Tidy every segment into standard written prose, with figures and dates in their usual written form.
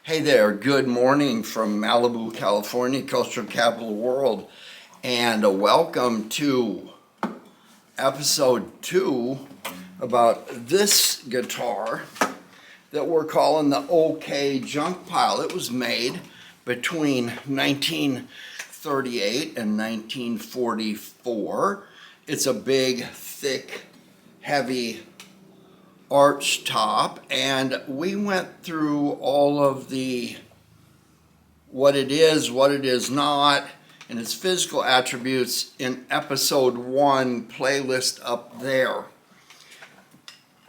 Hey there, good morning from Malibu, California, Cultural Capital of the World, and welcome to episode 2 about this guitar that we're calling the OK Junkpile. It was made between 1938 and 1944. It's a big, thick, heavy Archtop, and we went through all of the what it is not, and its physical attributes in episode 1 playlist up there.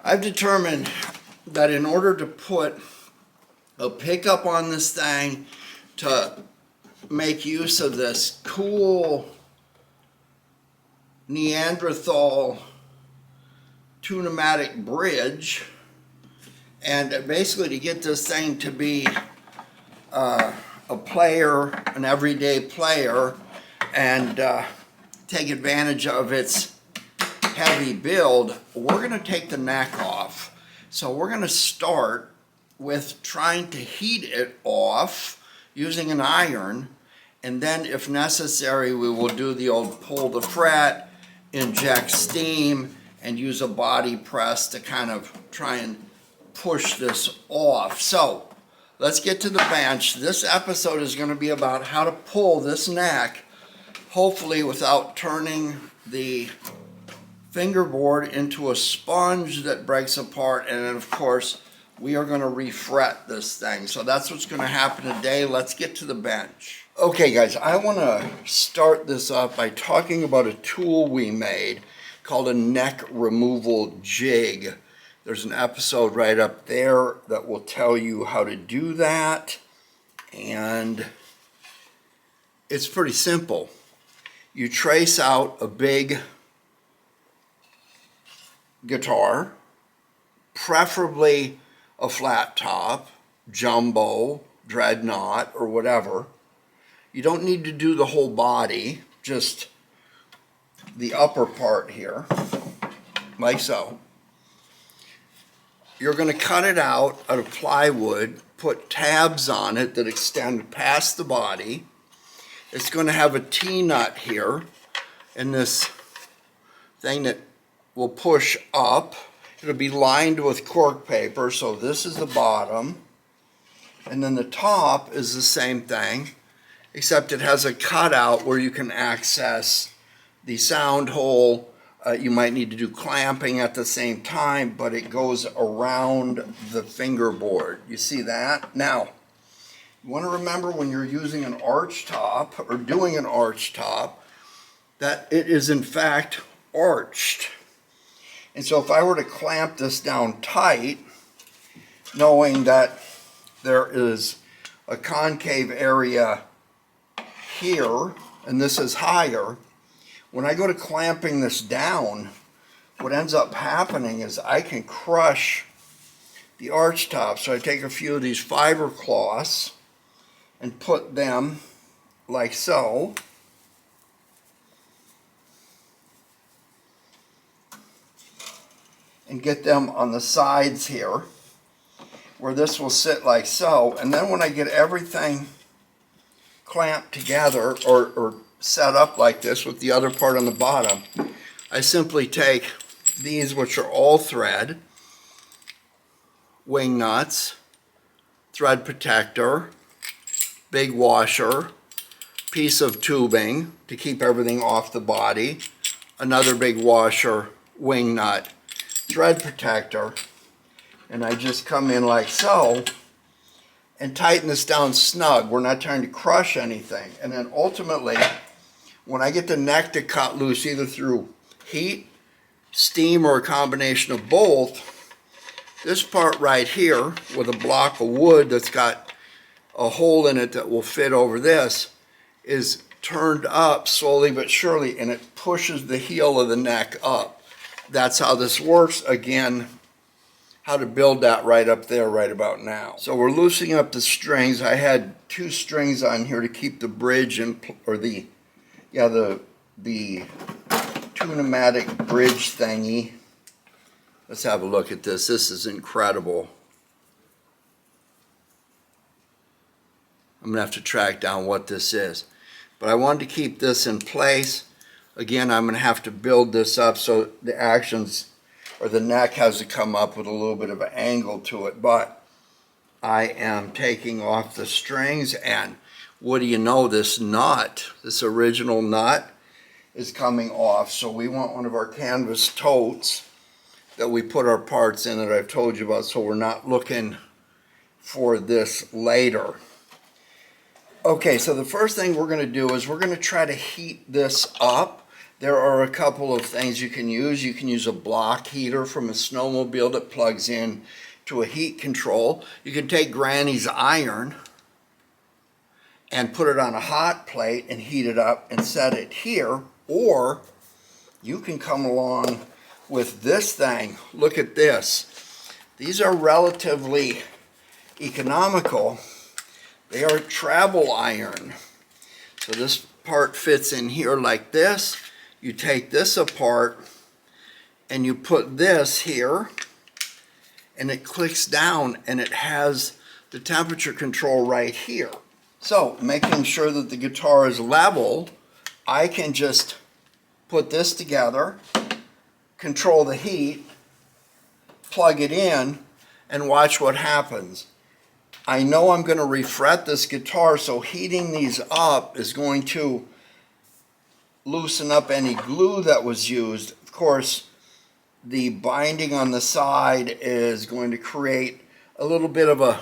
I've determined that in order to put a pickup on this thing to make use of this cool Neanderthal pneumatic bridge, and basically to get this thing to be a player, an everyday player, and take advantage of its heavy build, we're going to take the neck off. So we're going to start with trying to heat it off using an iron, and then if necessary we will do the old pull the fret, inject steam, and use a body press to kind of try and push this off. So let's get to the bench. This episode is going to be about how to pull this neck, hopefully without turning the fingerboard into a sponge that breaks apart, and then of course we are going to refret this thing. So that's what's going to happen today. Let's get to the bench. Okay guys, I want to start this off by talking about a tool we made called a neck removal jig. There's an episode right up there that will tell you how to do that, and it's pretty simple. You trace out a big guitar, preferably a flat top, jumbo, dreadnought, or whatever. You don't need to do the whole body, just the upper part here, like so. You're going to cut it out of plywood, put tabs on it that extend past the body. It's going to have a T-nut here, and this thing that will push up. It'll be lined with cork paper, so this is the bottom, and then the top is the same thing, except it has a cutout where you can access the sound hole. You might need to do clamping at the same time, but it goes around the fingerboard. You see that? Now, you want to remember when you're using an archtop or doing an archtop that it is in fact arched. And so if I were to clamp this down tight, knowing that there is a concave area here and this is higher, when I go to clamping this down, what ends up happening is I can crush the archtop. So I take a few of these fiber cloths and put them like so. And get them on the sides here, where this will sit like so. And then when I get everything clamped together or set up like this with the other part on the bottom, I simply take these, which are all thread, wing nuts, thread protector, big washer, piece of tubing to keep everything off the body, another big washer, wing nut, thread protector, and I just come in like so and tighten this down snug. We're not trying to crush anything. And then ultimately, when I get the neck to cut loose, either through heat, steam, or a combination of both, this part right here with a block of wood that's got a hole in it that will fit over this is turned up slowly but surely, and it pushes the heel of the neck up. That's how this works. Again, how to build that right up there right about now. So we're loosening up the strings. I had 2 strings on here to keep the bridge in, or the pneumatic bridge thingy. Let's have a look at this. This is incredible. I'm going to have to track down what this is. But I wanted to keep this in place. Again, I'm going to have to build this up so the actions, or the neck has to come up with a little bit of an angle to it. But I am taking off the strings, and what do you know, this nut, this original nut, is coming off. So we want one of our canvas totes that we put our parts in that I've told you about, so we're not looking for this later. Okay, so the first thing we're going to do is we're going to try to heat this up. There are a couple of things you can use. You can use a block heater from a snowmobile that plugs in to a heat control. You can take Granny's iron and put it on a hot plate and heat it up and set it here, or you can come along with this thing. Look at this. These are relatively economical. They are travel iron. So this part fits in here like this. You take this apart and you put this here, and it clicks down and it has the temperature control right here. So making sure that the guitar is level, I can just put this together, control the heat, plug it in, and watch what happens. I know I'm going to refret this guitar, so heating these up is going to loosen up any glue that was used. Of course, the binding on the side is going to create a little bit of a,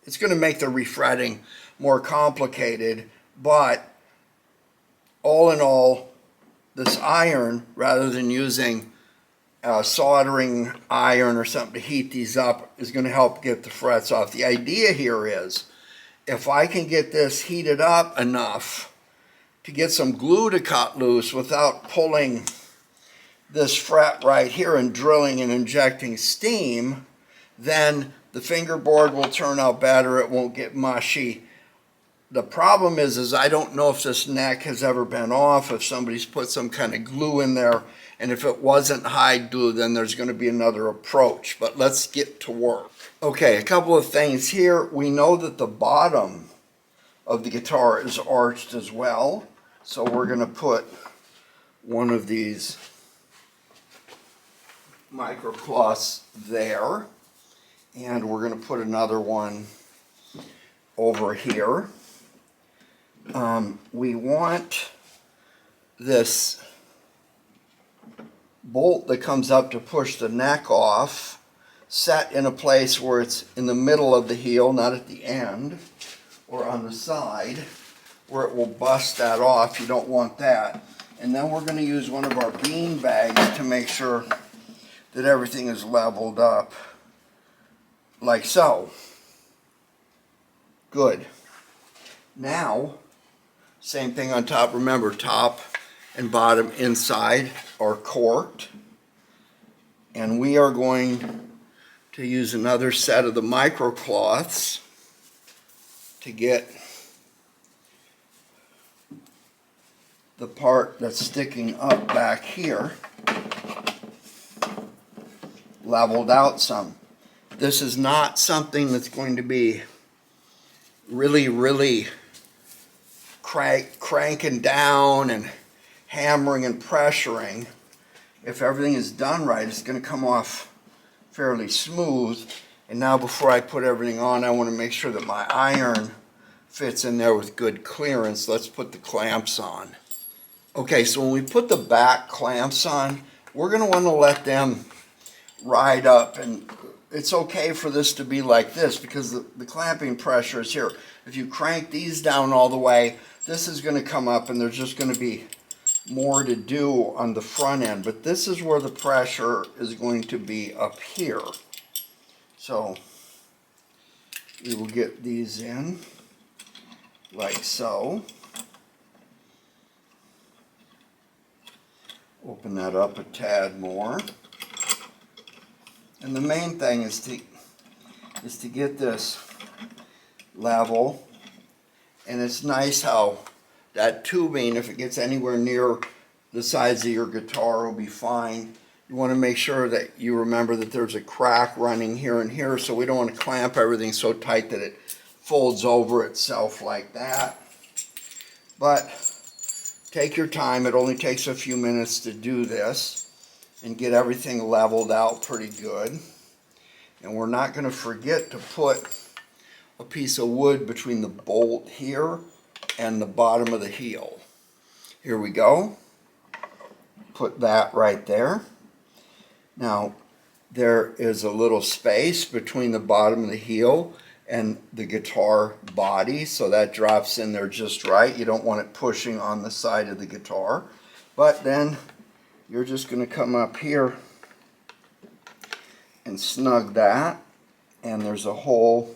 it's going to make the refretting more complicated, but all in all, this iron, rather than using soldering iron or something to heat these up, is going to help get the frets off. The idea here is, if I can get this heated up enough to get some glue to cut loose without pulling this fret right here and drilling and injecting steam, then the fingerboard will turn out better. It won't get mushy. The problem is I don't know if this neck has ever been off, if somebody's put some kind of glue in there, and if it wasn't hide glue, then there's going to be another approach. But let's get to work. Okay, a couple of things here. We know that the bottom of the guitar is arched as well, so we're going to put one of these microcloths there, and we're going to put another one over here. We want this bolt that comes up to push the neck off set in a place where it's in the middle of the heel, not at the end or on the side, where it will bust that off. You don't want that. And then we're going to use one of our bean bags to make sure that everything is leveled up like so. Good. Now, same thing on top. Remember, top and bottom inside are corked. And we are going to use another set of the microcloths to get the part that's sticking up back here leveled out some. This is not something that's going to be really cranking down and hammering and pressuring. If everything is done right, it's going to come off fairly smooth. And now before I put everything on, I want to make sure that my iron fits in there with good clearance. Let's put the clamps on. Okay, so when we put the back clamps on, we're going to want to let them ride up. And it's okay for this to be like this because the clamping pressure is here. If you crank these down all the way, this is going to come up and there's just going to be more to do on the front end. But this is where the pressure is going to be up here. So we will get these in like so. Open that up a tad more. And the main thing is to get this level. And it's nice how that tubing, if it gets anywhere near the sides of your guitar, will be fine. You want to make sure that you remember that there's a crack running here and here, so we don't want to clamp everything so tight that it folds over itself like that. But take your time. It only takes a few minutes to do this and get everything leveled out pretty good. And we're not going to forget to put a piece of wood between the bolt here and the bottom of the heel. Here we go. Put that right there. Now, there is a little space between the bottom of the heel and the guitar body, so that drops in there just right. You don't want it pushing on the side of the guitar. But then you're just going to come up here and snug that, and there's a hole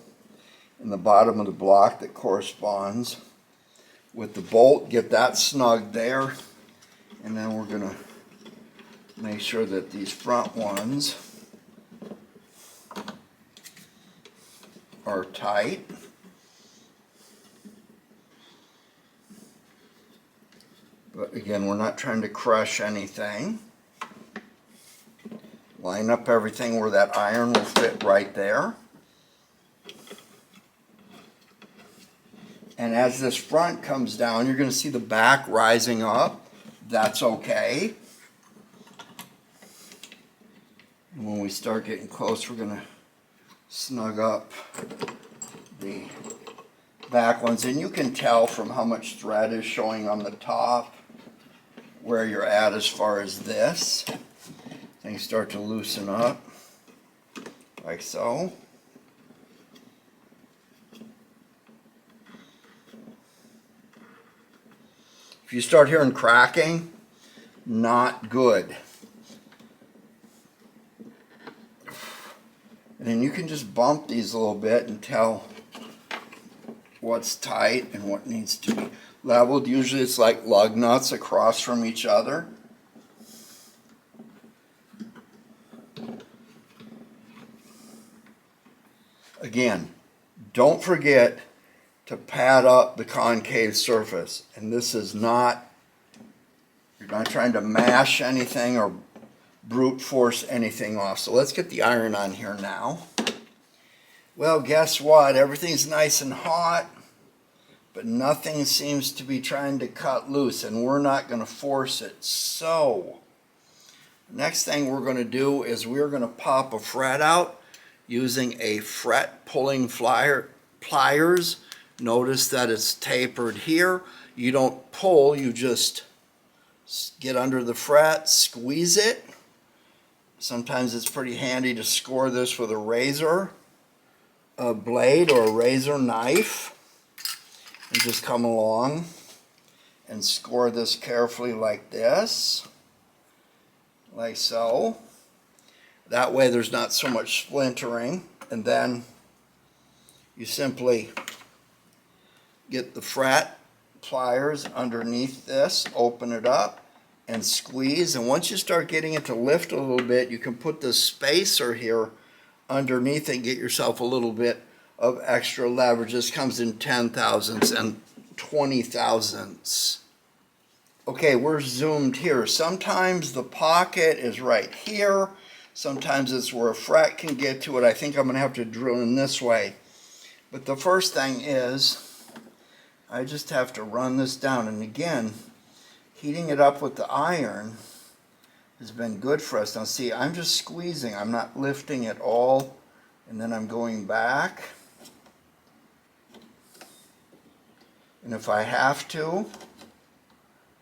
in the bottom of the block that corresponds with the bolt. Get that snug there, and then we're going to make sure that these front ones are tight. But again, we're not trying to crush anything. Line up everything where that iron will fit right there. And as this front comes down, you're going to see the back rising up. That's okay. And when we start getting close, we're going to snug up the back ones. And you can tell from how much thread is showing on the top where you're at as far as this. Things start to loosen up, like so. If you start hearing cracking, not good. And then you can just bump these a little bit and tell what's tight and what needs to be leveled. Usually it's like lug nuts across from each other. Again, don't forget to pad up the concave surface. And this is not, you're not trying to mash anything or brute force anything off. So let's get the iron on here now. Well, guess what? Everything's nice and hot, but nothing seems to be trying to cut loose, and we're not going to force it. So, next thing we're going to do is we're going to pop a fret out using a fret pulling pliers. Notice that it's tapered here. You don't pull, you just get under the fret, squeeze it. Sometimes it's pretty handy to score this with a razor, a blade, or a razor knife. And just come along and score this carefully like this, like so. That way there's not so much splintering. And then you simply get the fret pliers underneath this, open it up, and squeeze. And once you start getting it to lift a little bit, you can put the spacer here underneath and get yourself a little bit of extra leverage. This comes in 10,000ths and 20,000ths. Okay, we're zoomed here. Sometimes the pocket is right here. Sometimes it's where a fret can get to it. I think I'm going to have to drill in this way. But the first thing is, I just have to run this down. And again, heating it up with the iron has been good for us. Now see, I'm just squeezing. I'm not lifting at all. And then I'm going back. And if I have to,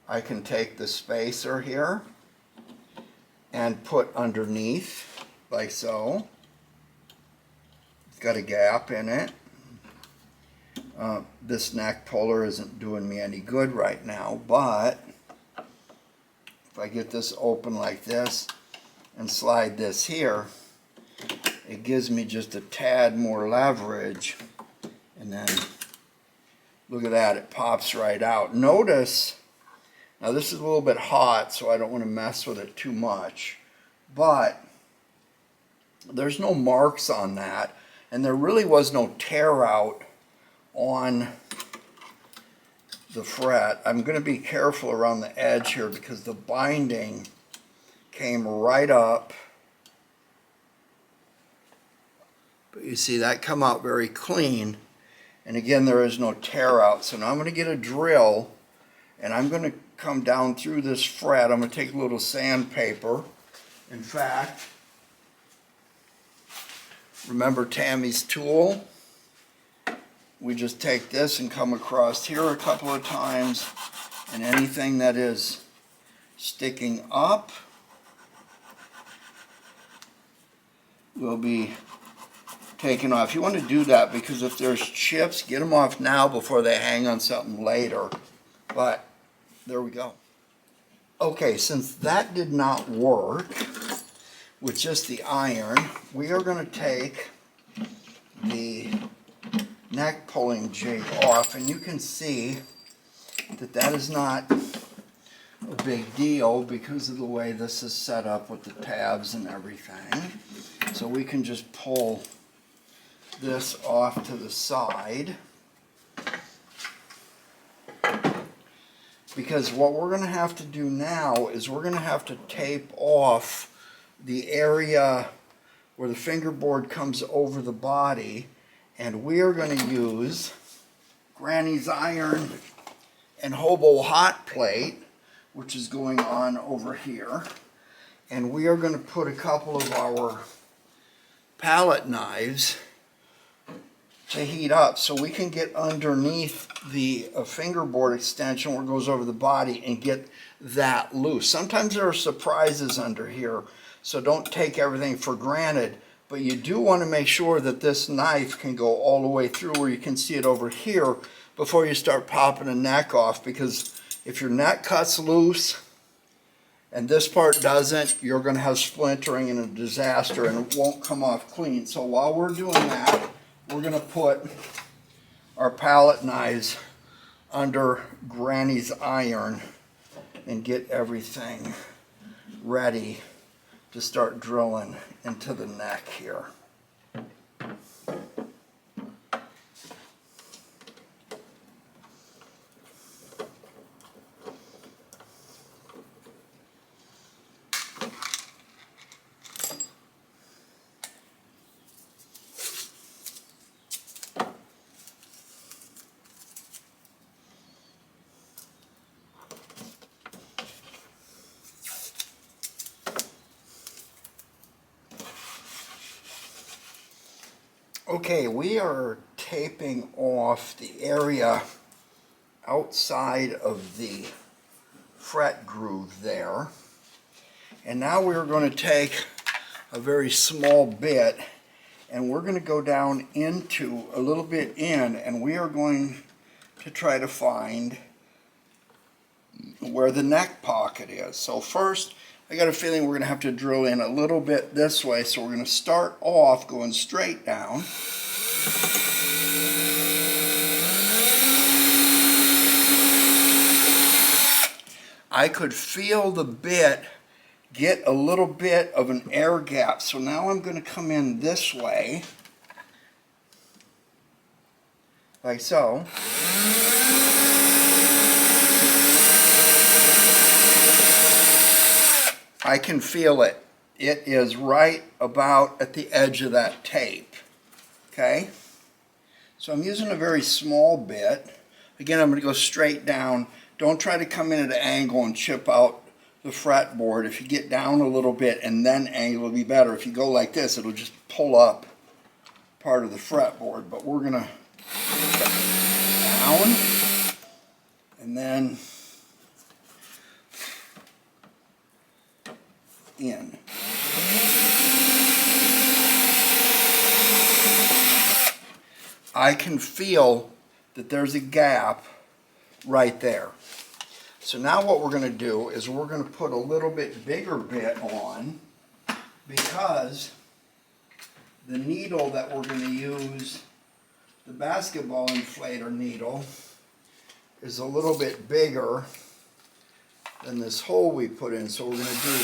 I can take the spacer here and put underneath, like so. It's got a gap in it. This neck puller isn't doing me any good right now, but if I get this open like this and slide this here, it gives me just a tad more leverage. And then look at that, it pops right out. Notice, now this is a little bit hot, so I don't want to mess with it too much, but there's no marks on that, and there really was no tear out on the fret. I'm going to be careful around the edge here because the binding came right up. But you see that come out very clean. And again, there is no tear out. So now I'm going to get a drill and I'm going to come down through this fret. I'm going to take a little sandpaper. In fact, remember Tammy's tool? We just take this and come across here a couple of times, and anything that is sticking up will be taken off. You want to do that because if there's chips, get them off now before they hang on something later. But there we go. Okay, since that did not work with just the iron, we are going to take the neck pulling jig off, and you can see that that is not a big deal because of the way this is set up with the tabs and everything. So we can just pull this off to the side, because what we're going to have to do now is we're going to have to tape off the area where the fingerboard comes over the body, and we are going to use Granny's iron and hobo hot plate, which is going on over here, and we are going to put a couple of our palette knives to heat up so we can get underneath the fingerboard extension where it goes over the body and get that loose. Sometimes there are surprises under here, so don't take everything for granted, but you do want to make sure that this knife can go all the way through where you can see it over here before you start popping the neck off, because if your neck cuts loose and this part doesn't, you're going to have splintering and a disaster, and it won't come off clean. So while we're doing that, we're going to put our palette knives under Granny's iron and get everything ready to start drilling into the neck here. Okay, we are taping off the area outside of the fret groove there. And now we're going to take a very small bit and we're going to go down into a little bit in, and we are going to try to find where the neck pocket is. So first, I got a feeling we're going to have to drill in a little bit this way, so we're going to start off going straight down. I could feel the bit get a little bit of an air gap, so now I'm going to come in this way, like so. I can feel it. It is right about at the edge of that tape. Okay? So I'm using a very small bit. Again, I'm going to go straight down. Don't try to come in at an angle and chip out the fretboard. If you get down a little bit and then angle, it'll be better. If you go like this, it'll just pull up part of the fretboard. But we're going to down and then in. I can feel that there's a gap right there. So now what we're going to do is we're going to put a little bit bigger bit on, because the needle that we're going to use, the basketball inflator needle, is a little bit bigger than this hole we put in. So we're going to do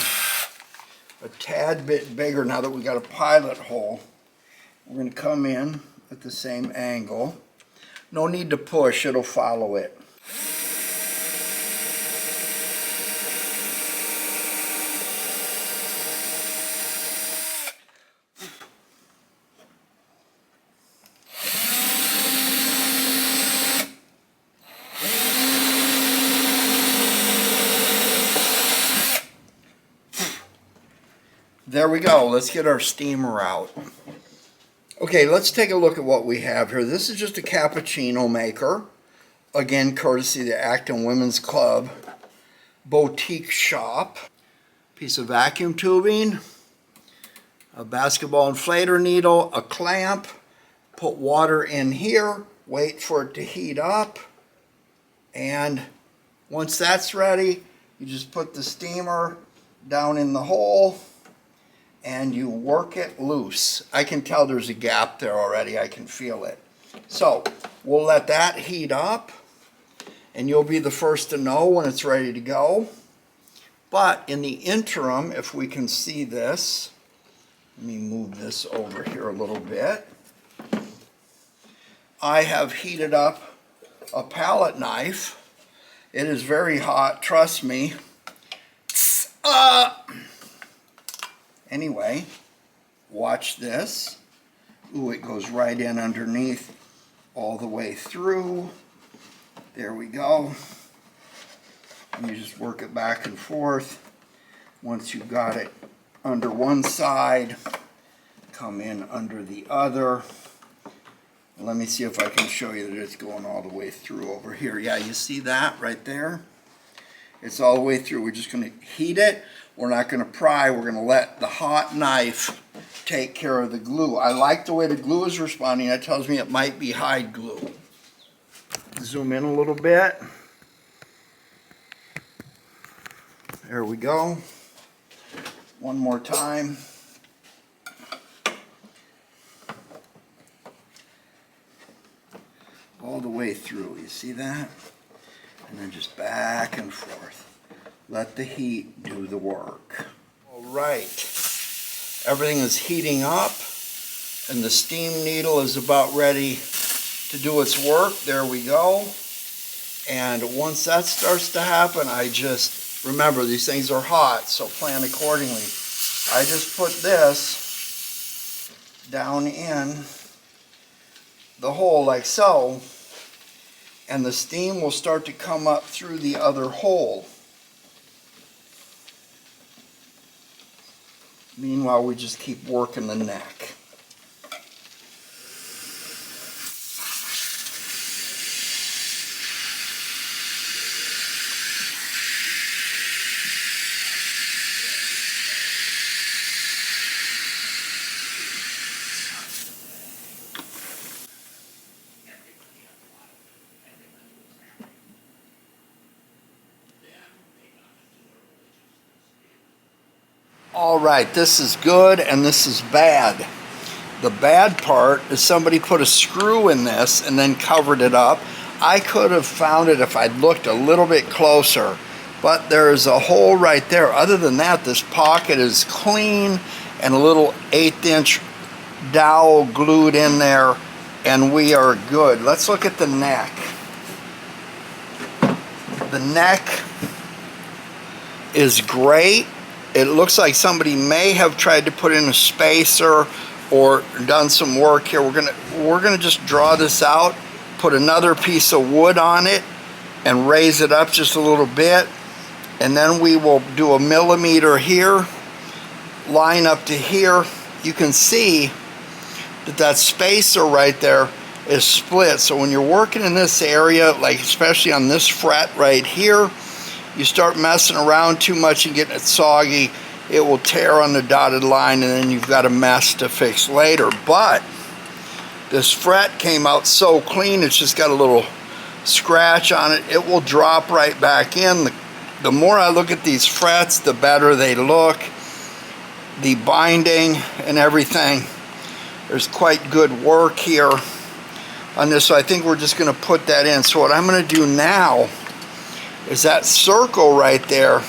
a tad bit bigger now that we got a pilot hole. We're going to come in at the same angle. No need to push, it'll follow it. There we go. Let's get our steamer out. Okay, let's take a look at what we have here. This is just a cappuccino maker. Again, courtesy of the Acton Women's Club boutique shop. Piece of vacuum tubing, a basketball inflator needle, a clamp. Put water in here, wait for it to heat up, and once that's ready, you just put the steamer down in the hole and you work it loose. I can tell there's a gap there already. I can feel it. So we'll let that heat up, and you'll be the first to know when it's ready to go. But in the interim, if we can see this, let me move this over here a little bit. I have heated up a palette knife. It is very hot, trust me. Anyway, watch this. Ooh, it goes right in underneath all the way through. There we go. And you just work it back and forth. Once you've got it under one side, come in under the other. Let me see if I can show you that it's going all the way through over here. Yeah, you see that right there? It's all the way through. We're just going to heat it. We're not going to pry. We're going to let the hot knife take care of the glue. I like the way the glue is responding. That tells me it might be hide glue. Zoom in a little bit. There we go. One more time. All the way through. You see that? And then just back and forth. Let the heat do the work. All right. Everything is heating up, and the steam needle is about ready to do its work. There we go. And once that starts to happen, I just, remember these things are hot, so plan accordingly. I just put this down in the hole like so, and the steam will start to come up through the other hole. Meanwhile, we just keep working the neck. All right, this is good and this is bad. The bad part is somebody put a screw in this and then covered it up. I could have found it if I'd looked a little bit closer, but there's a hole right there. Other than that, this pocket is clean and a little 1/8" dowel glued in there, and we are good. Let's look at the neck. The neck is great. It looks like somebody may have tried to put in a spacer or done some work here. We're gonna just draw this out, put another piece of wood on it, and raise it up just a little bit, and then we will do 1 millimeter here, line up to here. You can see that that spacer right there is split. So when you're working in this area, like especially on this fret right here, you start messing around too much and getting it soggy, it will tear on the dotted line, and then you've got a mess to fix later. But this fret came out so clean, it's just got a little scratch on it. It will drop right back in. The more I look at these frets, the better they look. The binding and everything, there's quite good work here on this, so I think we're just going to put that in. So what I'm going to do now is that circle right there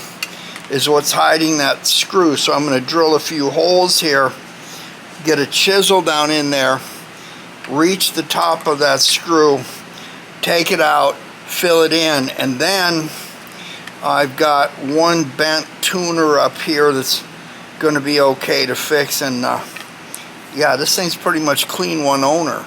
is what's hiding that screw. So I'm going to drill a few holes here, get a chisel down in there, reach the top of that screw, take it out, fill it in, and then I've got one bent tuner up here that's going to be okay to fix. And yeah, this thing's pretty much clean one owner.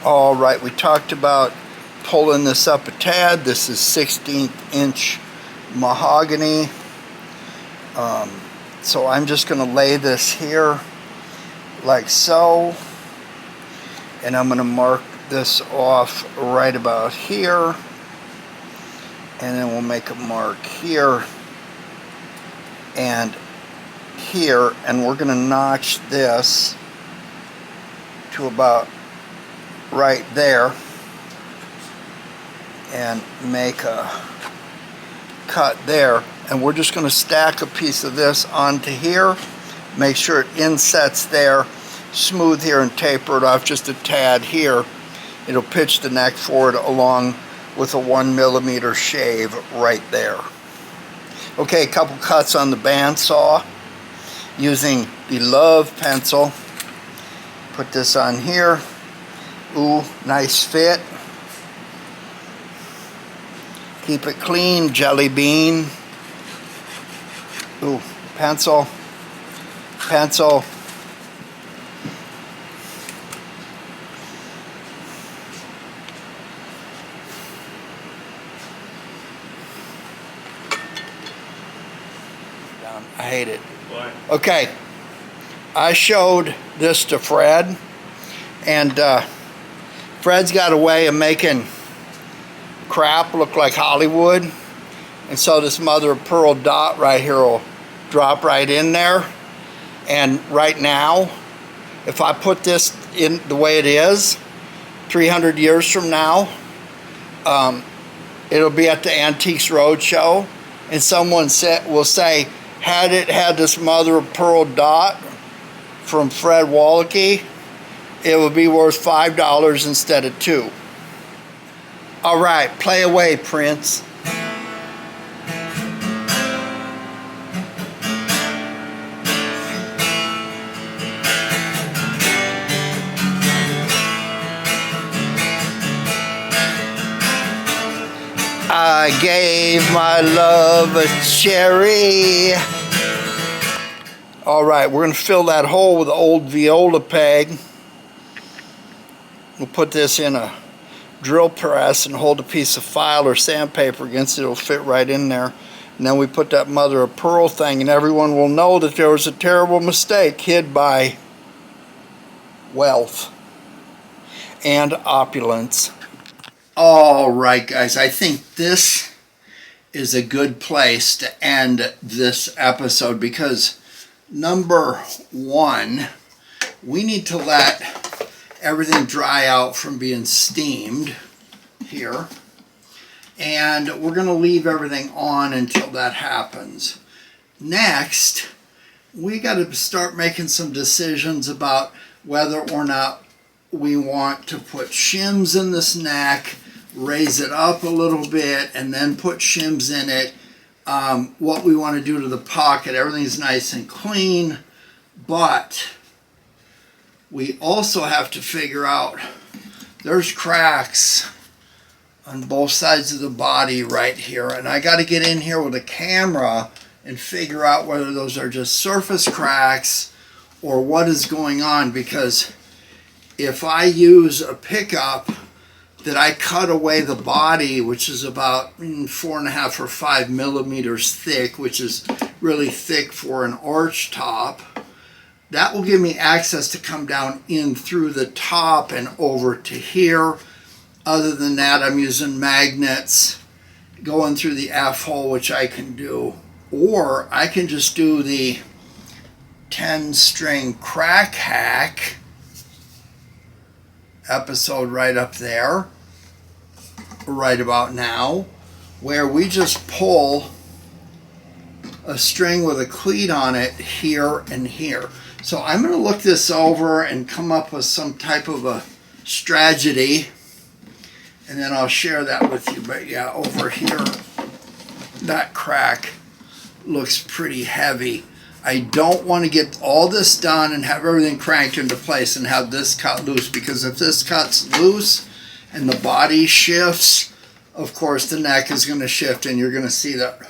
All right, we talked about pulling this up a tad. This is 16th inch mahogany. So I'm just going to lay this here like so. And I'm going to mark this off right about here. And then we'll make a mark here and here. And we're going to notch this to about right there and make a cut there. And we're just going to stack a piece of this onto here, make sure it insets there, smooth here and taper it off just a tad here. It'll pitch the neck forward along with a 1 millimeter shave right there. Okay, a couple cuts on the bandsaw using the Love pencil. Put this on here. Ooh, nice fit. Keep it clean, jelly bean. Ooh, pencil, pencil. I hate it. Why? Okay, I showed this to Fred, and Fred's got a way of making crap look like Hollywood. And so this mother of pearl dot right here will drop right in there. And right now, if I put this in the way it is, 300 years from now, it'll be at the Antiques Roadshow, and someone will say, had it had this mother of pearl dot from Fred Wallachy, it would be worth $5 instead of $2. All right, play away, Prince. I gave my love a cherry. All right, we're going to fill that hole with an old viola peg. We'll put this in a drill press and hold a piece of file or sandpaper against it. It'll fit right in there. And then we put that mother of pearl thing, and everyone will know that there was a terrible mistake hid by wealth and opulence. All right, guys, I think this is a good place to end this episode because number one, we need to let everything dry out from being steamed here. And we're going to leave everything on until that happens. Next, we got to start making some decisions about whether or not we want to put shims in this neck, raise it up a little bit, and then put shims in it. What we want to do to the pocket. Everything's nice and clean, but we also have to figure out there's cracks on both sides of the body right here, and I got to get in here with a camera and figure out whether those are just surface cracks or what is going on, because if I use a pickup that I cut away the body, which is about 4.5 or 5 millimeters thick, which is really thick for an Archtop, that will give me access to come down in through the top and over to here. Other than that, I'm using magnets going through the F-hole, which I can do. Or I can just do the 10-string crack hack episode right up there, right about now, where we just pull a string with a cleat on it here and here. So I'm going to look this over and come up with some type of a strategy, and then I'll share that with you. But yeah, over here, that crack looks pretty heavy. I don't want to get all this done and have everything cranked into place and have this cut loose, because if this cuts loose and the body shifts, of course the neck is going to shift, and you're going to see that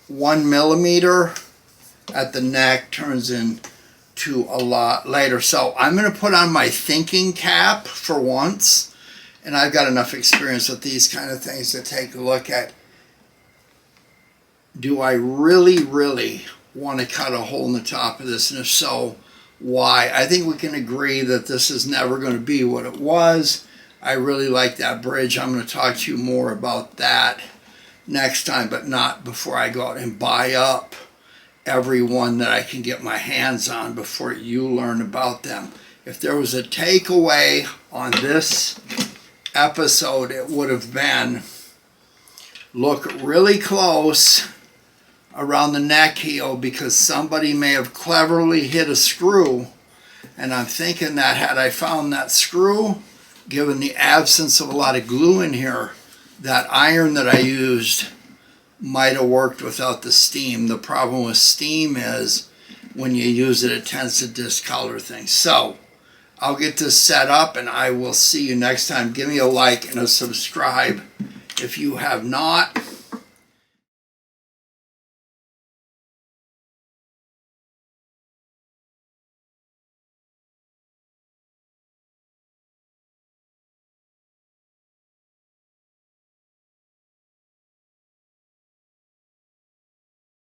1 millimeter at the neck turns into to a lot later. So I'm going to put on my thinking cap for once, and I've got enough experience with these kind of things to take a look at. Do I really want to cut a hole in the top of this, and if so, why? I think we can agree that this is never going to be what it was. I really like that bridge. I'm going to talk to you more about that next time, but not before I go out and buy up every one that I can get my hands on before you learn about them. If there was a takeaway on this episode, it would have been look really close around the neck heel, because somebody may have cleverly hit a screw, and I'm thinking that had I found that screw, given the absence of a lot of glue in here, that iron that I used might have worked without the steam. The problem with steam is when you use it, it tends to discolor things. So I'll get this set up, and I will see you next time. Give me a like and a subscribe if you have not.